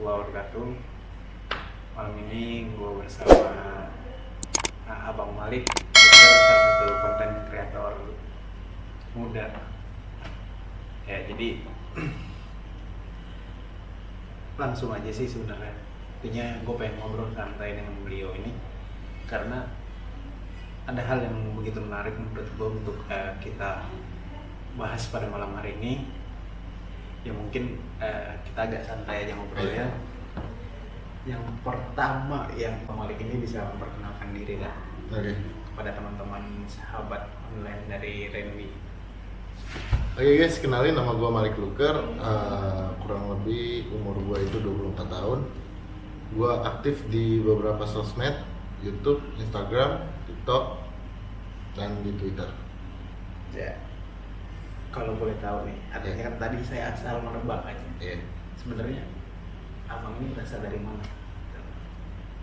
warahmatullahi wabarakatuh. Malam ini gue bersama Abang Malik, salah satu konten kreator muda. Ya jadi langsung aja sih sebenarnya. Intinya gue pengen ngobrol santai dengan beliau ini karena ada hal yang begitu menarik menurut gue untuk kita bahas pada malam hari ini. Ya mungkin kita agak santai aja ngobrolnya. Yang pertama yang Pak Malik ini bisa memperkenalkan diri lah kepada teman-teman sahabat online dari Renwi. Oke guys, kenalin, nama gue Malik Luker. Kurang lebih umur gue itu 24 tahun. Gue aktif di beberapa sosmed, YouTube, Instagram, TikTok, dan di Twitter. Ya, kalau boleh tahu nih, artinya kan tadi saya asal menebak aja. Sebenarnya abang ini berasal dari mana?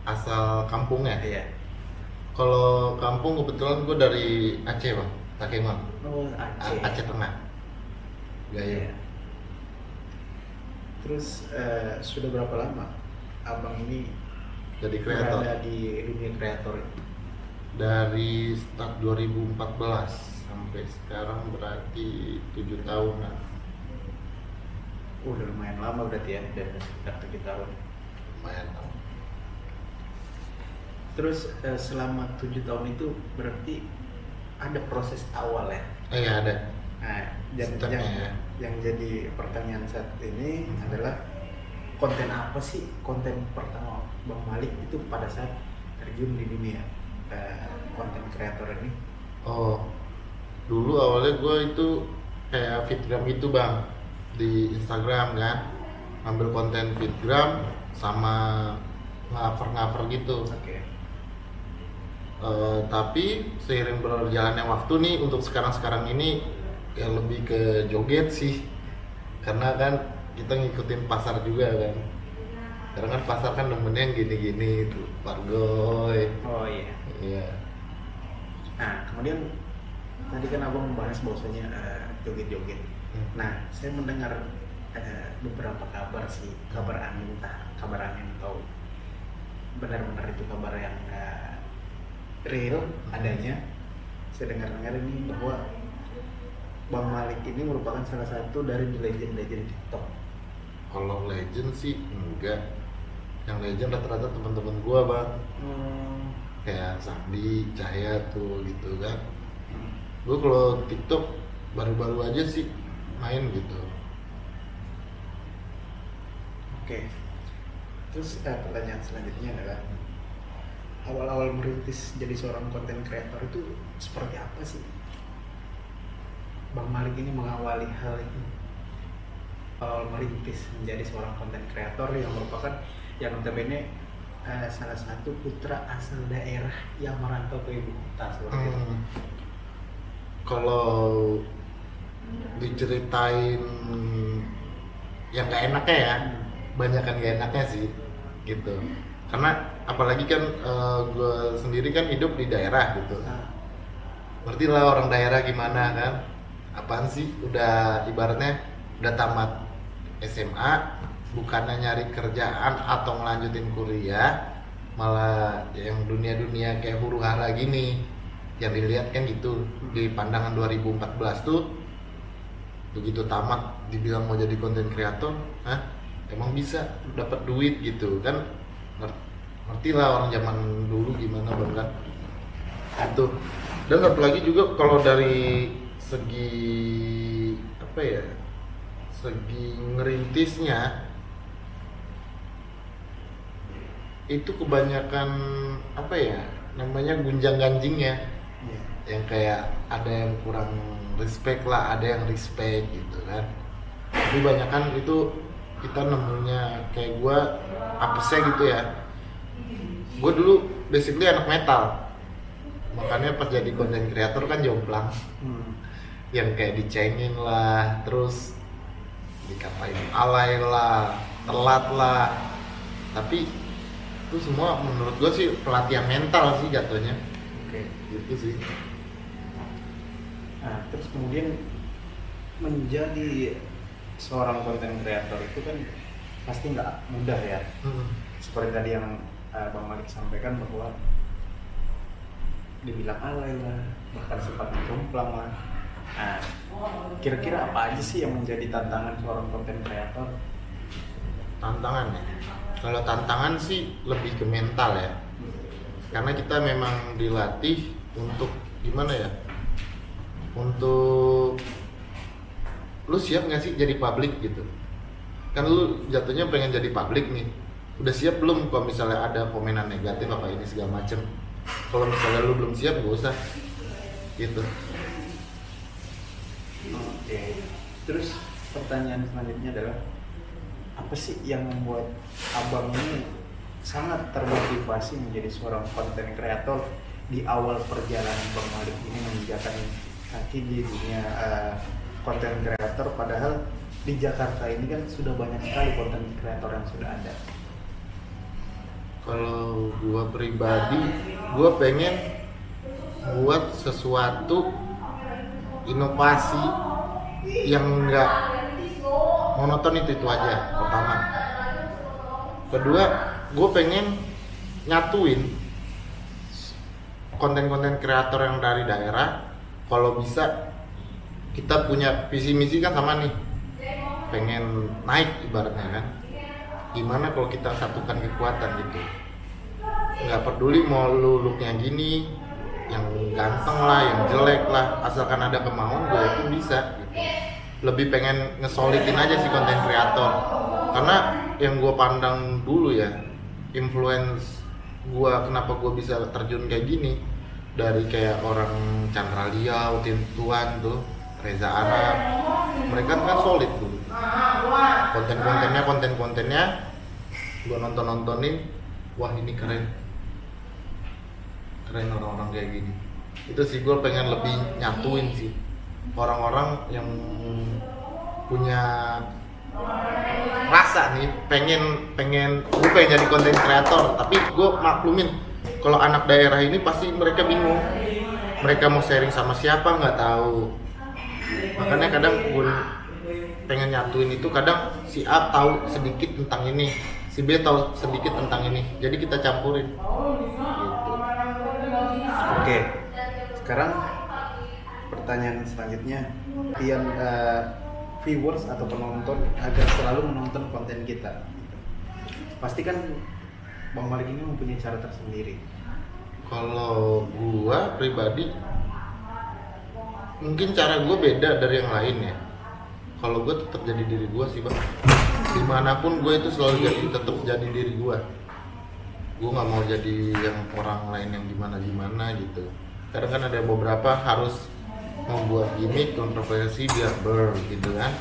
Asal kampungnya? Iya. Kalau kampung kebetulan gue dari Aceh bang, Takengon. Oh, Aceh. Aceh Tengah. Gayo. Iya. Terus sudah berapa lama abang ini Jadi kreator? berada di dunia kreator? Dari start 2014 sampai sekarang berarti 7 tahunan. Udah lumayan lama berarti ya, dari sekitar 7 tahun. Lumayan lama. Terus selama 7 tahun itu berarti ada proses awal ya? Iya ada. Nah, Stepnya ya. yang jadi pertanyaan saat ini adalah konten apa sih konten pertama Bang Malik itu pada saat terjun di dunia konten kreator ini? Oh, dulu awalnya gue itu kayak fitgram itu bang, di Instagram kan, ambil konten fitgram sama cover gitu. Oke. Tapi seiring berjalannya waktu nih, untuk sekarang ini ya lebih ke joget sih, karena kan kita ngikutin pasar juga kan. Karena kan pasar kan nemennya yang gini-gini tuh, pargoy. Oh iya. Iya. Nah, kemudian tadi kan abang membahas bahwasanya joget-joget. Nah, saya mendengar beberapa kabar sih, kabar angin atau benar-benar itu kabar yang real adanya. Saya dengar-dengar ini bahwa Bang Malik ini merupakan salah satu dari legend-legend TikTok. Kalau legend sih enggak. Yang legend rata-rata teman-teman gua bang. Kayak Sandi, Cahaya tuh gitu kan. Gua kalau TikTok baru-baru aja sih main gitu. Oke. Terus pertanyaan selanjutnya adalah awal-awal merintis jadi seorang konten kreator itu seperti apa sih? Bang Malik ini mengawali hal itu. Awal merintis menjadi seorang konten kreator yang merupakan yang notabene salah satu putra asal daerah yang merantau ke ibu kota seperti itu. Kalau diceritain yang gak enaknya ya, banyak kan gak enaknya sih gitu. Karena apalagi kan gue sendiri kan hidup di daerah gitu. Ngerti lah orang daerah gimana kan. Apaan sih, udah ibaratnya udah tamat SMA, bukannya nyari kerjaan atau ngelanjutin kuliah, malah yang dunia-dunia kayak huru hara gini yang dilihat kan gitu. Di pandangan 2014 tuh begitu tamat dibilang mau jadi konten kreator, emang bisa dapat duit gitu kan. Ngerti lah orang zaman dulu gimana bang kan itu. Dan apalagi juga kalau dari segi apa ya, segi ngerintisnya itu kebanyakan apa ya namanya, gunjang ganjingnya. Yang kayak ada yang kurang respect lah, ada yang respect gitu kan. Tapi banyak kan itu kita nemunya kayak gue apesnya gitu ya. Gue dulu basically anak metal, makanya pas jadi konten kreator kan jomplang. Yang kayak dicengin lah, terus dikatain alay lah, telat lah. Tapi itu semua menurut gue sih pelatihan mental sih jatuhnya. Oke. Gitu sih. Nah, terus kemudian menjadi seorang konten kreator itu kan pasti nggak mudah ya. Hmm. Seperti tadi yang Bang Malik sampaikan bahwa dibilang alay lah, bahkan sempat dicomplang lah. Nah, kira-kira apa aja sih yang menjadi tantangan seorang konten kreator? Tantangan ya, kalau tantangan sih lebih ke mental ya, karena kita memang dilatih untuk gimana ya, untuk lu siap nggak sih jadi publik gitu kan, lu jatuhnya pengen jadi publik nih, udah siap belum kalau misalnya ada komenan negatif apa ini segala macem. Kalau misalnya lu belum siap gak usah gitu. Oke, terus pertanyaan selanjutnya adalah apa sih yang membuat abang ini sangat termotivasi menjadi seorang konten kreator di awal perjalanan Bang Malik ini menginjakan kaki di dunia konten kreator, padahal di Jakarta ini kan sudah banyak sekali konten kreator yang sudah ada. Kalau gua pribadi, gua pengen buat sesuatu inovasi yang enggak monoton, itu aja pertama. Kedua, gue pengen nyatuin konten-konten kreator yang dari daerah. Kalau bisa kita punya visi misi kan sama nih, pengen naik ibaratnya kan. Gimana kalau kita satukan kekuatan gitu, nggak peduli mau lu looknya gini, yang ganteng lah, yang jelek lah, asalkan ada kemauan gue itu bisa gitu. Lebih pengen ngesolidin aja sih konten kreator, karena yang gue pandang dulu ya, influence gue kenapa gue bisa terjun kayak gini, dari kayak orang Chandra Liao, Tintuan tuh, Reza Arab, mereka kan solid tuh konten-kontennya gue nontonin, wah ini keren orang-orang kayak gini. Itu sih gue pengen lebih nyatuin sih orang-orang yang punya rasa nih, pengen gue pengen jadi konten kreator, tapi gue maklumin kalau anak daerah ini pasti mereka bingung, mereka mau sharing sama siapa nggak tahu. Makanya kadang gue pengen nyatuin itu, kadang si A tahu sedikit tentang ini, si B tahu sedikit tentang ini, jadi kita campurin gitu. Oke, sekarang pertanyaan selanjutnya, yang viewers atau penonton agar selalu menonton konten kita, pasti kan Bang Malik ini mempunyai cara tersendiri. Kalau gua pribadi mungkin cara gua beda dari yang lain ya. Kalau gua tetap jadi diri gua sih bang, dimanapun gua itu selalu tetap jadi diri gua. Gua nggak mau jadi yang orang lain yang gimana gitu. Kadang kan ada beberapa harus membuat gimmick, kontroversi biar gitu kan.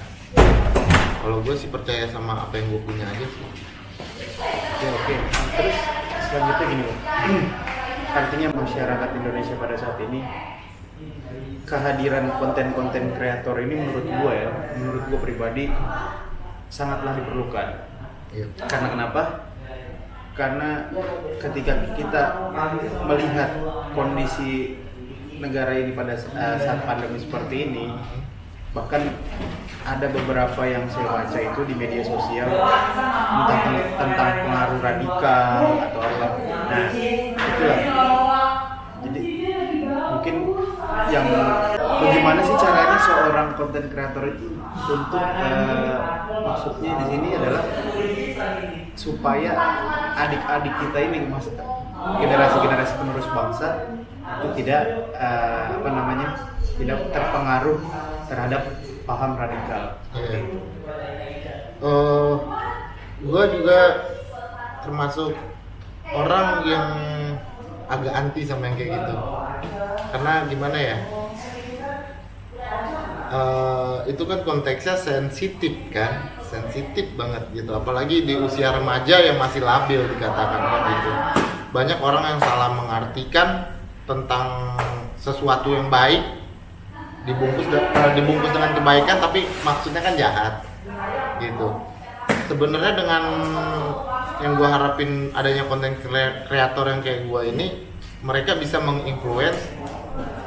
Kalau gue sih percaya sama apa yang gue punya aja sih. Oke. Terus selanjutnya gini, artinya masyarakat Indonesia pada saat ini, kehadiran konten-konten kreator ini menurut gue pribadi sangatlah diperlukan. Iya. Karena kenapa? Karena ketika kita melihat kondisi negara ini pada saat pandemi seperti ini, bahkan ada beberapa yang saya baca itu di media sosial tentang pengaruh radikal atau apa. Nah, itulah. Jadi mungkin yang bagaimana sih caranya seorang konten kreator itu untuk maksudnya di sini adalah supaya adik-adik kita ini, generasi-generasi penerus bangsa itu tidak tidak terpengaruh terhadap paham radikal. Iya. Gue juga termasuk orang yang agak anti sama yang kayak gitu, karena gimana ya, itu kan konteksnya sensitif banget gitu, apalagi di usia remaja yang masih labil dikatakan gitu. Banyak orang yang salah mengartikan tentang sesuatu yang baik, dibungkus dengan kebaikan, tapi maksudnya kan jahat gitu. Sebenarnya dengan yang gue harapin adanya konten kreator yang kayak gue ini, mereka bisa menginfluence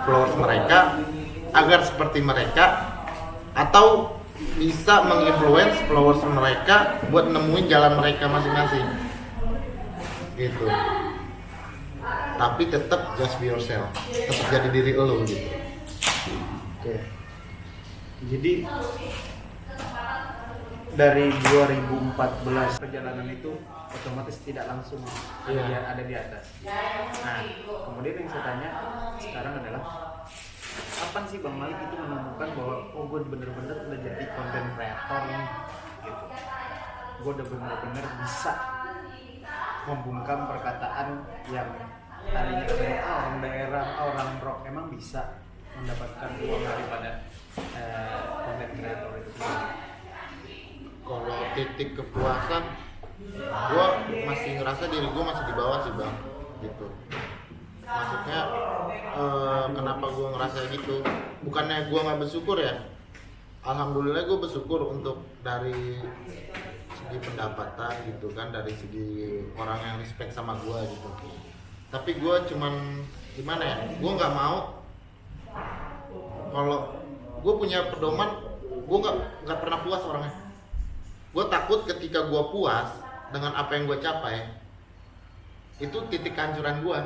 followers mereka agar seperti mereka, atau bisa menginfluence followers mereka buat nemuin jalan mereka masing-masing gitu. Tapi tetap just be yourself, tetap jadi diri lo gitu. Oke. Jadi dari 2014 perjalanan itu otomatis tidak langsung ada di atas. Nah, kemudian yang saya tanya sekarang adalah kapan sih Bang Malik itu menemukan bahwa gue bener-bener udah jadi content creator nih gitu. Gue udah bener-bener bisa membungkam perkataan yang tadinya kayak orang daerah, orang rock emang bisa mendapatkan uang daripada content creator itu sendiri. Kalau titik kepuasan, gue masih ngerasa diri gue masih di bawah sih Bang, gitu. Maksudnya kenapa gue ngerasa gitu? Bukannya gue nggak bersyukur ya? Alhamdulillah gue bersyukur untuk dari segi pendapatan gitu kan, dari segi orang yang respect sama gue gitu. Tapi gue cuman gimana ya? Gue nggak mau kalau gue punya pedoman, gue nggak pernah puas orangnya. Gue takut ketika gue puas dengan apa yang gue capai, itu titik kehancuran gue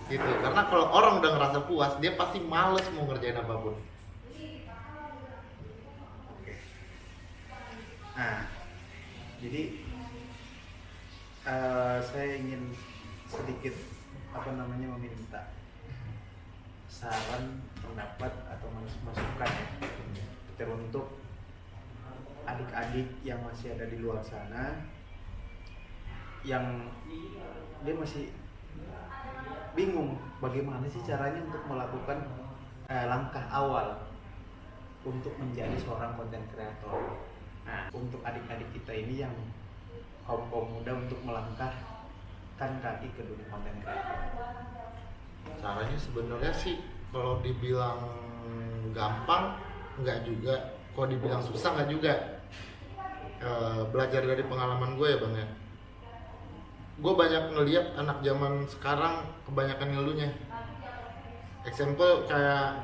gitu. Karena kalau orang udah ngerasa puas, dia pasti males mau ngerjain apapun. Nah, jadi saya ingin sedikit meminta saran, pendapat atau masukan ya teruntuk adik-adik yang masih ada di luar sana yang dia masih bingung bagaimana sih caranya untuk melakukan langkah awal untuk menjadi seorang content creator. Nah, untuk adik-adik kita ini yang kaum muda untuk melangkahkan kaki ke dunia content creator. Caranya sebenarnya sih kalau dibilang gampang enggak juga, kalau dibilang susah enggak juga. Belajar dari pengalaman gue ya Bang ya. Gue banyak ngeliat anak zaman sekarang kebanyakan ngeluhnya. Example kayak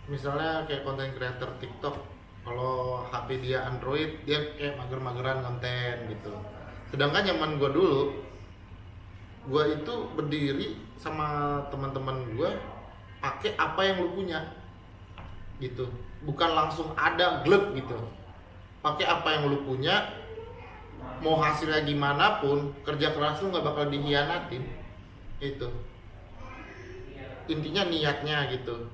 misalnya kayak content creator TikTok, kalau HP dia Android dia kayak mager-mageran konten gitu. Sedangkan zaman gue dulu, gue itu berdiri sama teman-teman gue pakai apa yang lu punya gitu, bukan langsung ada glek gitu. Pakai apa yang lu punya, mau hasilnya gimana pun, kerja keras lu nggak bakal dihianatin. Itu intinya niatnya gitu.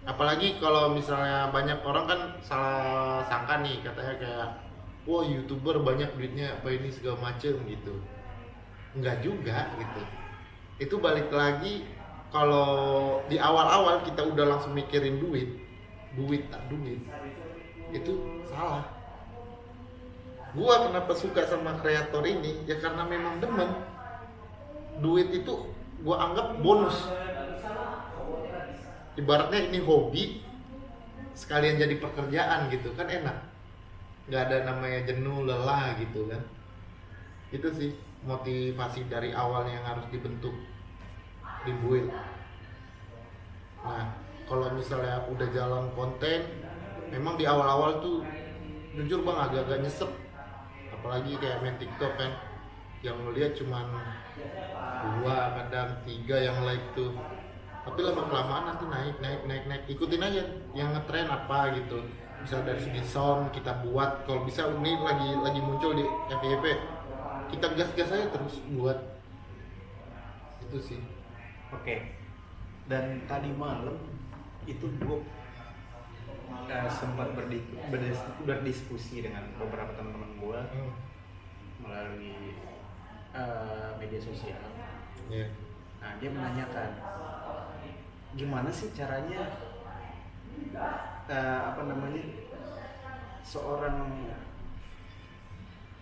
Apalagi kalau misalnya banyak orang kan salah sangka nih, katanya kayak wah YouTuber banyak duitnya apa ini segala macem gitu. Enggak juga gitu. Itu balik lagi, kalau di awal-awal kita udah langsung mikirin duit tak duit, itu salah. Gua kenapa suka sama kreator ini ya karena memang demen. Duit itu gua anggap bonus. Ibaratnya ini hobi sekalian jadi pekerjaan gitu kan, enak. Nggak ada namanya jenuh lelah gitu kan. Itu sih motivasi dari awal yang harus dibentuk, dibuat. Nah, kalau misalnya udah jalan konten, memang di awal-awal tuh jujur Bang agak-agak nyesek. Apalagi kayak main TikTok kan, yang ngeliat cuman 2 kadang 3 yang like tuh. Tapi lama-kelamaan nanti naik, ikutin aja yang ngetrend apa gitu. Misal dari segi sound kita buat, kalau bisa ini lagi muncul di FYP, kita gas-gas aja terus buat. Itu sih. Oke. Dan tadi malam itu gue sempat berdiskusi dengan beberapa teman-teman gue melalui media sosial. Yeah. Nah, dia menanyakan gimana sih caranya seorang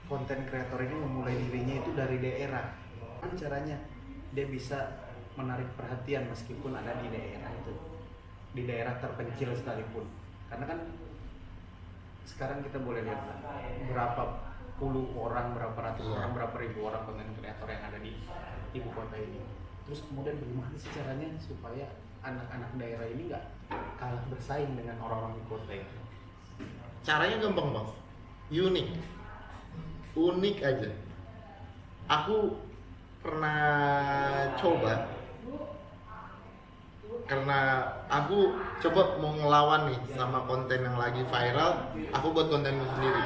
konten kreator ini memulai dirinya itu dari daerah. Gimana caranya dia bisa menarik perhatian meskipun ada di daerah itu, di daerah terpencil sekalipun. Karena kan sekarang kita boleh lihat berapa puluh orang, berapa ratus orang, berapa ribu orang konten kreator yang ada di ibu kota ini. Terus kemudian bagaimana sih caranya supaya anak-anak daerah ini nggak kalah bersaing dengan orang-orang di kota itu? caranya gampang bang, unik aja. Aku pernah coba, karena aku coba mau ngelawan nih sama konten yang lagi viral, aku buat konten sendiri.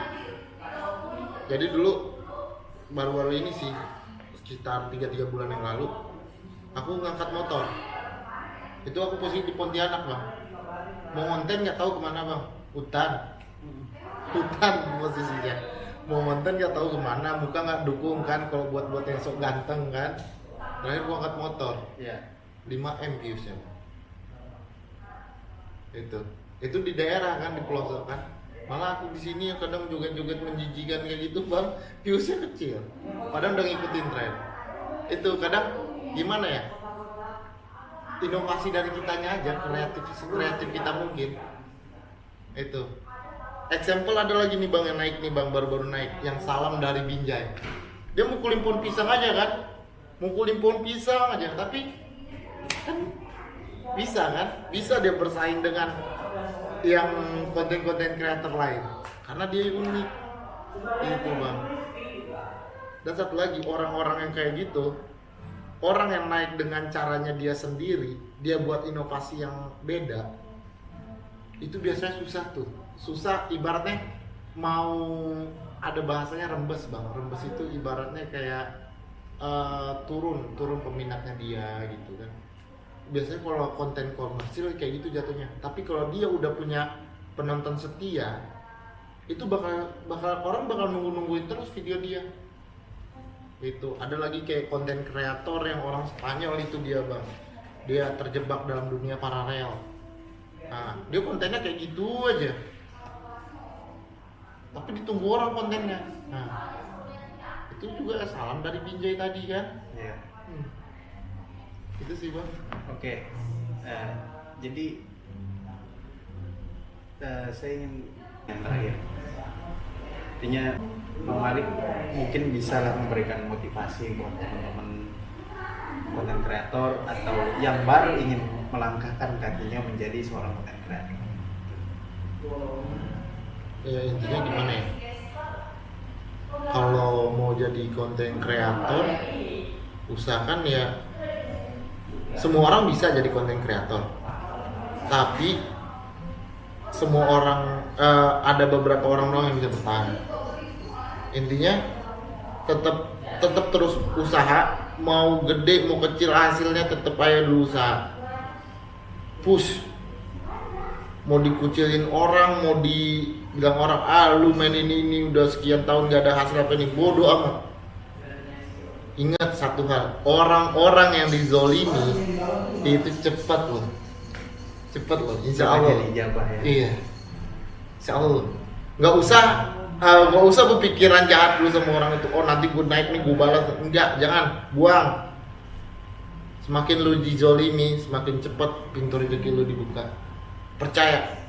Jadi dulu baru-baru ini sih, sekitar 3 bulan yang lalu, aku ngangkat motor. Itu aku posisi di Pontianak bang, mau konten nggak tahu kemana bang, hutan posisinya, mau konten nggak tahu kemana, muka nggak dukung kan, kalau buat yang sok ganteng kan. Terakhir gua angkat motor, 5M viewsnya. Itu di daerah kan, di pelosok kan. Malah aku di sini yang kadang joget-joget menjijikan kayak gitu bang, viewsnya kecil, padahal udah ngikutin tren. Itu kadang gimana ya, inovasi dari kitanya aja, kreatif kita mungkin. Itu example ada lagi nih bang, yang naik nih bang, baru-baru naik, yang Salam dari Binjai. Dia mukulin pohon pisang aja kan, tapi kan bisa dia bersaing dengan yang konten-konten kreator lain karena dia unik. Itu bang. Dan satu lagi, orang-orang yang kayak gitu, orang yang naik dengan caranya dia sendiri, dia buat inovasi yang beda, itu biasanya susah. Ibaratnya mau ada bahasanya rembes bang. Rembes itu ibaratnya kayak turun peminatnya dia gitu kan. Biasanya kalau konten komersil kayak gitu jatuhnya. Tapi kalau dia udah punya penonton setia, itu bakal orang bakal nungguin terus video dia. Itu ada lagi kayak konten kreator yang orang Spanyol itu dia bang, dia terjebak dalam dunia paralel. Nah, dia kontennya kayak gitu aja, tapi ditunggu orang kontennya. Nah, itu juga Salam dari Binjai tadi kan. Iya. Itu sih bang. Oke. Jadi saya ingin yang terakhir, artinya Bang Malik mungkin bisa lah memberikan motivasi buat teman-teman konten kreator atau yang baru ingin melangkahkan kakinya menjadi seorang konten kreator. Ya intinya gimana ya, kalau mau jadi konten kreator, usahakan ya, semua orang bisa jadi konten kreator, tapi semua orang ada beberapa orang doang yang bisa bertahan. Intinya tetap terus usaha, mau gede mau kecil hasilnya tetap aja dulu usaha. Push. Mau dikucilin orang, mau dibilang orang, lu main ini udah sekian tahun gak ada hasil apa nih, bodoh amat. Ingat satu hal, orang-orang yang dizolimi itu cepat loh, insya Allah. Ya. Iya, insya Allah. Nggak usah berpikiran jahat dulu sama orang itu. Oh nanti gue naik nih gue balas, enggak, jangan, buang. Semakin lu dizolimi, semakin cepat pintu rezeki lu dibuka. Percaya.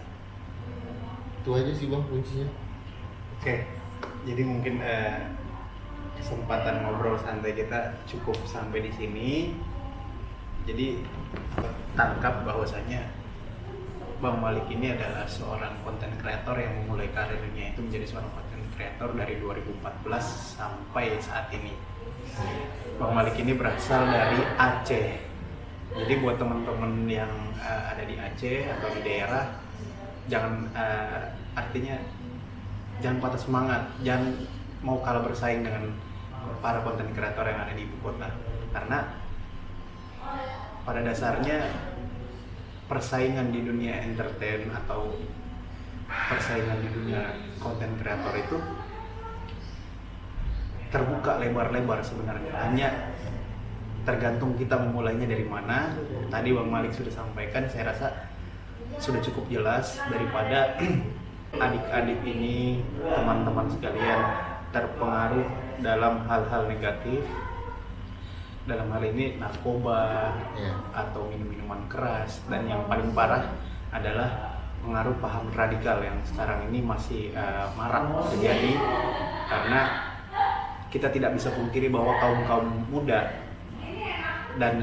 Itu aja sih bang kuncinya. Oke, jadi mungkin kesempatan ngobrol santai kita cukup sampai di sini. Jadi tangkap bahwasanya Bang Malik ini adalah seorang konten kreator yang memulai karirnya itu menjadi seorang konten kreator dari 2014 sampai saat ini. Bang Malik ini berasal dari Aceh. Jadi buat teman-teman yang ada di Aceh atau di daerah, artinya jangan patah semangat, jangan mau kalah bersaing dengan para konten kreator yang ada di ibu kota, karena pada dasarnya persaingan di dunia entertain atau persaingan di dunia konten kreator itu terbuka lebar-lebar sebenarnya, hanya tergantung kita memulainya dari mana. Tadi Bang Malik sudah sampaikan, saya rasa sudah cukup jelas, daripada adik-adik ini, teman-teman sekalian terpengaruh dalam hal-hal negatif, dalam hal ini narkoba atau minum-minuman keras, dan yang paling parah adalah pengaruh paham radikal yang sekarang ini masih marak terjadi. Karena kita tidak bisa pungkiri bahwa kaum muda dan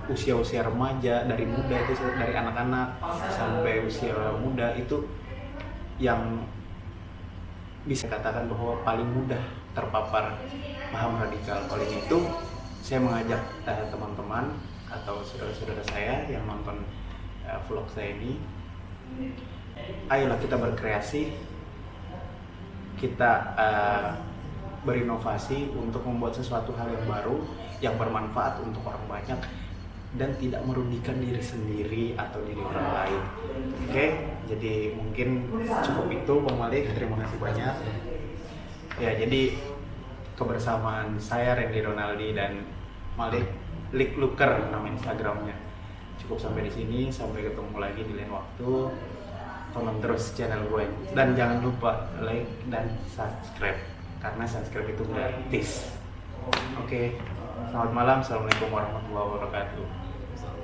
usia remaja, dari muda itu, dari anak-anak sampai usia muda itu, yang bisa katakan bahwa paling mudah terpapar paham radikal. Oleh itu, saya mengajak teman-teman atau saudara-saudara saya yang nonton vlog saya ini, ayolah kita berkreasi, kita berinovasi untuk membuat sesuatu hal yang baru, yang bermanfaat untuk orang banyak dan tidak merugikan diri sendiri atau diri orang lain. Oke, jadi mungkin cukup itu Bang Malik, terima kasih banyak. Ya, jadi kebersamaan saya Randy Ronaldi dan Malik Luker nama Instagramnya. Cukup sampai di sini, sampai ketemu lagi di lain waktu. Tonton terus channel gue dan jangan lupa like dan subscribe karena subscribe itu gratis. Oke, selamat malam, assalamualaikum warahmatullahi wabarakatuh.